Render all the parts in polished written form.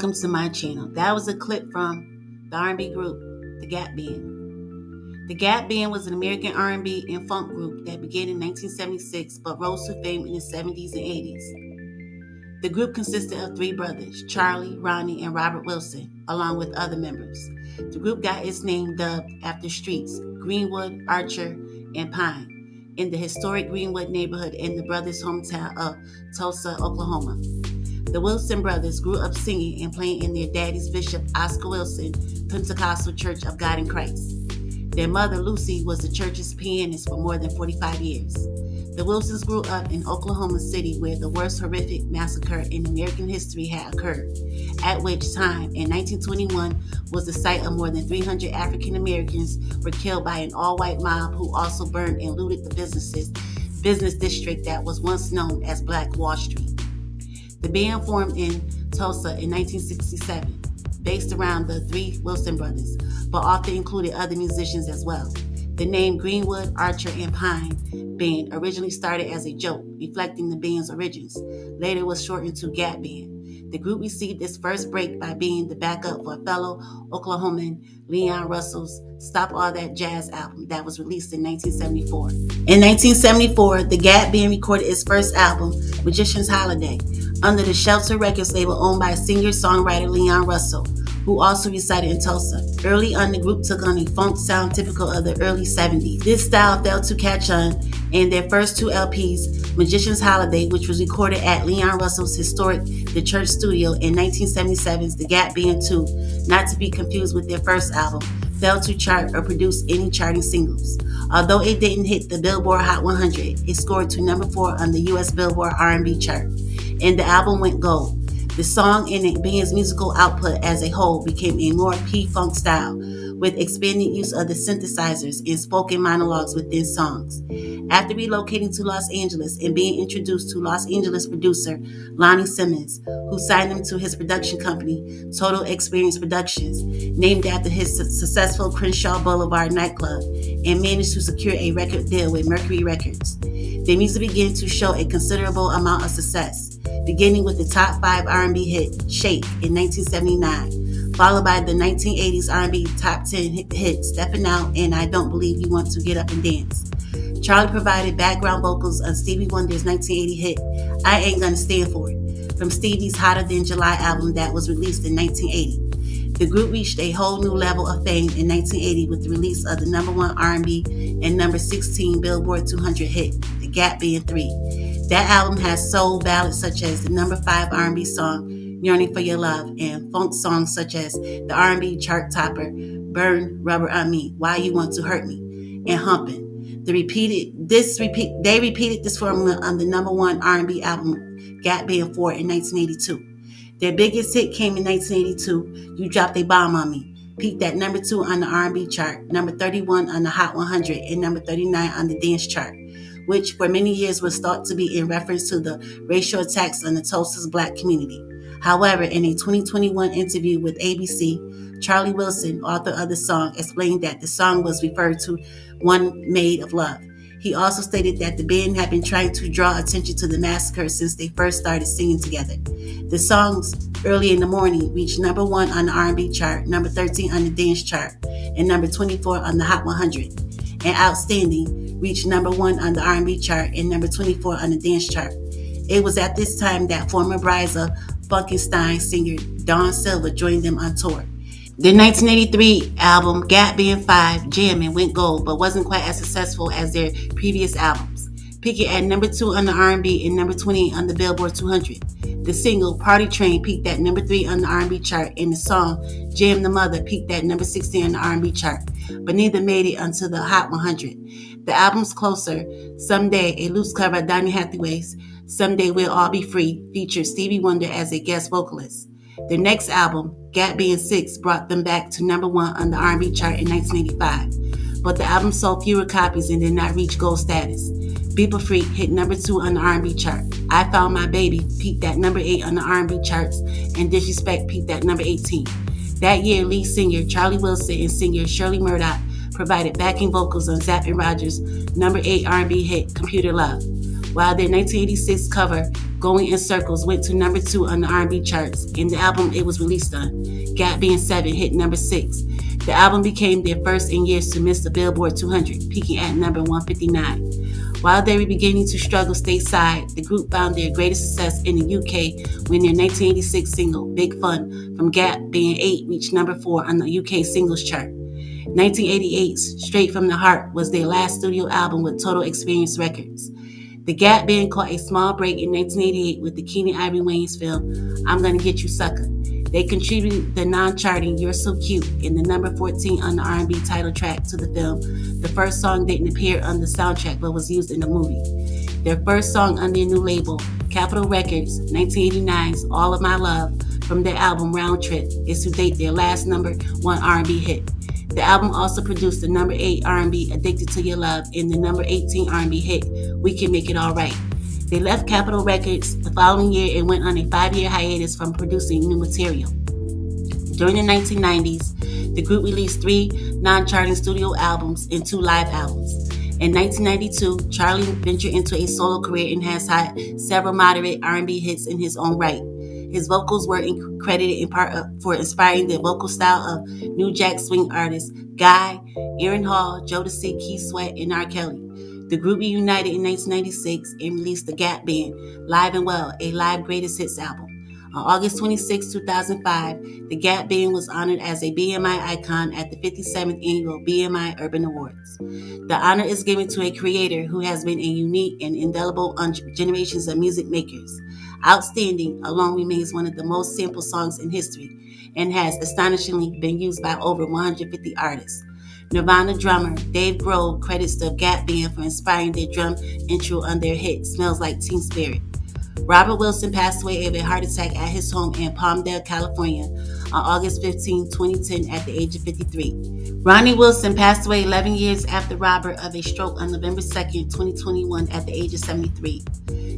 Welcome to my channel. That was a clip from the R&B group, the Gap Band. The Gap Band was an American R&B and funk group that began in 1976 but rose to fame in the 70s and 80s. The group consisted of three brothers, Charlie, Ronnie, and Robert Wilson, along with other members. The group got its name dubbed after streets, Greenwood, Archer, and Pine, in the historic Greenwood neighborhood in the brothers' hometown of Tulsa, Oklahoma. The Wilson brothers grew up singing and playing in their daddy's Bishop Oscar Wilson Pentecostal Church of God in Christ. Their mother, Lucy, was the church's pianist for more than 45 years. The Wilsons grew up in Oklahoma City, where the worst horrific massacre in American history had occurred, at which time, in 1921, was the site of more than 300 African Americans were killed by an all-white mob who also burned and looted the business district that was once known as Black Wall Street. The band formed in Tulsa in 1967, based around the three Wilson brothers, but often included other musicians as well. The name Greenwood, Archer, and Pine Band originally started as a joke, reflecting the band's origins. Later it was shortened to Gap Band. The group received its first break by being the backup for fellow Oklahoman Leon Russell's Stop All That Jazz album that was released in 1974. In 1974, the Gap Band recorded its first album, Magician's Holiday, under the Shelter Records label owned by singer-songwriter Leon Russell, who also resided in Tulsa. Early on, the group took on a funk sound typical of the early 70s. This style failed to catch on, and their first two LPs, Magician's Holiday, which was recorded at Leon Russell's historic The Church Studio in 1977's The Gap Band 2, not to be confused with their first album, failed to chart or produce any charting singles. Although it didn't hit the Billboard Hot 100, it scored to number 4 on the U.S. Billboard R&B chart, and the album went gold. The song and the band's musical output as a whole became a more P-Funk style, with expanded use of the synthesizers and spoken monologues within songs. After relocating to Los Angeles and being introduced to Los Angeles producer Lonnie Simmons, who signed him to his production company, Total Experience Productions, named after his successful Crenshaw Boulevard nightclub, and managed to secure a record deal with Mercury Records. Their music began to show a considerable amount of success, beginning with the top 5 R&B hit, Shake, in 1979, followed by the 1980s R&B top 10 hits, Steppin' Out and I Don't Believe You Want to Get Up and Dance. Charlie provided background vocals on Stevie Wonder's 1980 hit, I Ain't Gonna Stand For It, from Stevie's Hotter Than July album that was released in 1980. The group reached a whole new level of fame in 1980 with the release of the number 1 R&B and number 16 Billboard 200 hit, The Gap Band 3. That album has soul ballads such as the number 5 R&B song, Yearning for Your Love, and funk songs such as the R&B chart topper, Burn Rubber on Me, Why You Want to Hurt Me, and Humpin'. They repeated this formula on the number 1 R&B album, Gap Band 4, in 1982. Their biggest hit came in 1982, You Dropped a Bomb on Me, peaked at number 2 on the R&B chart, number 31 on the Hot 100, and number 39 on the dance chart, which for many years was thought to be in reference to the racial attacks on the Tulsa's Black community. However, in a 2021 interview with ABC, Charlie Wilson, author of the song, explained that the song was referred to one made of love. He also stated that the band had been trying to draw attention to the massacre since they first started singing together. The songs Early in the Morning reached number 1 on the R&B chart, number 13 on the dance chart, and number 24 on the Hot 100. And Outstanding reached number 1 on the R&B chart and number 24 on the dance chart. It was at this time that former Brides of Funkenstein singer Dawn Silva joined them on tour. Their 1983 album, Gap Band 5, Jammin', went gold, but wasn't quite as successful as their previous albums, peaking at number 2 on the R&B and number 28 on the Billboard 200. The single, Party Train, peaked at number 3 on the R&B chart, and the song, Jam the Mother, peaked at number 16 on the R&B chart, but neither made it onto the Hot 100. The album's Closer, Someday, a loose cover of Donny Hathaway's Someday We'll All Be Free, featured Stevie Wonder as a guest vocalist. Their next album, Gap Band 6, brought them back to number 1 on the R&B chart in 1985, but the album sold fewer copies and did not reach gold status. Beeper Freak hit number 2 on the R&B chart. I Found My Baby peaked at number 8 on the R&B charts, and Disrespect peaked at number 18. That year, lead singer Charlie Wilson and singer Shirley Murdoch provided backing vocals on Zapp and Rogers' number 8 R&B hit, Computer Love. while their 1986 cover, Going in Circles, went to number 2 on the R&B charts, and the album it was released on, Gap Band 7, hit number 6. The album became their first in years to miss the Billboard 200, peaking at number 159. While they were beginning to struggle stateside, the group found their greatest success in the UK when their 1986 single, Big Fun, from Gap Band 8 reached number 4 on the UK singles chart. 1988's Straight from the Heart was their last studio album with Total Experience Records. The Gap Band caught a small break in 1988 with the Keenan Ivory Wayans film, I'm Gonna Get You Sucker. They contributed the non-charting You're So Cute in the number 14 on the R&B title track to the film. The first song didn't appear on the soundtrack but was used in the movie. Their first song on their new label, Capitol Records, 1989's All of My Love, from their album Round Trip, is to date their last number 1 R&B hit. The album also produced the number 8 R&B Addicted to Your Love and the number 18 R&B hit We Can Make It All Right. They left Capitol Records the following year and went on a 5-year hiatus from producing new material. During the 1990s, the group released 3 non-charting studio albums and 2 live albums. In 1992, Charlie ventured into a solo career and has had several moderate R&B hits in his own right. His vocals were credited in part for inspiring the vocal style of New Jack Swing artists Guy, Aaron Hall, Jodeci, Keith Sweat, and R. Kelly. The group reunited in 1996 and released The Gap Band, Live and Well, a live greatest hits album. On August 26, 2005, the Gap Band was honored as a BMI icon at the 57th Annual BMI Urban Awards. The honor is given to a creator who has been a unique and indelible on generations of music makers. Outstanding Alone remains one of the most sampled songs in history and has astonishingly been used by over 150 artists. Nirvana drummer Dave Grohl credits the Gap Band for inspiring their drum intro on their hit Smells Like Teen Spirit. Robert Wilson passed away of a heart attack at his home in Palmdale, California on August 15, 2010 at the age of 53. Ronnie Wilson passed away 11 years after Robert of a stroke on November 2, 2021 at the age of 73.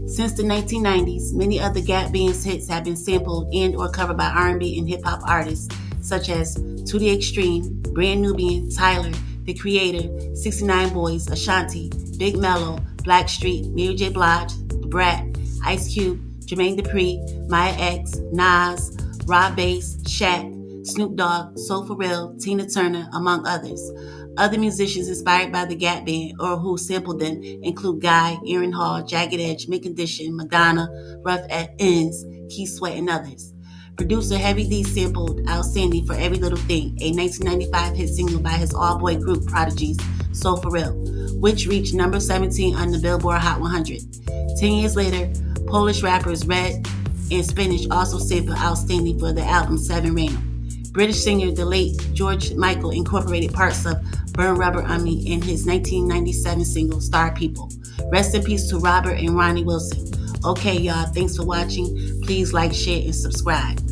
Since the 1990s, many of the Gap Band's hits have been sampled and or covered by R&B and hip-hop artists such as To The Extreme, Brand Nubian, Tyler, The Creator, 69 Boys, Ashanti, Big Mello, Blackstreet, Mary J. Blige, The Brat, Ice Cube, Jermaine Dupri, Maya X, Nas, Rob Bass, Shaq, Snoop Dogg, Soul For Real, Tina Turner, among others. Other musicians inspired by the Gap Band or who sampled them include Guy, Aaron Hall, Jagged Edge, Mint Condition, Madonna, Rough Ends, Keith Sweat, and others. Producer Heavy D sampled Outstanding for Every Little Thing, a 1995 hit single by his all-boy group Prodigy's Soul For Real, which reached number 17 on the Billboard Hot 100. 10 years later, Polish rappers Red and Spinach also sampled Outstanding for the album Seven Random. British singer the late George Michael incorporated parts of Burn Rubber on Me in his 1997 single Star People. Rest in peace to Robert and Ronnie Wilson. Okay, y'all, thanks for watching. Please like, share, and subscribe.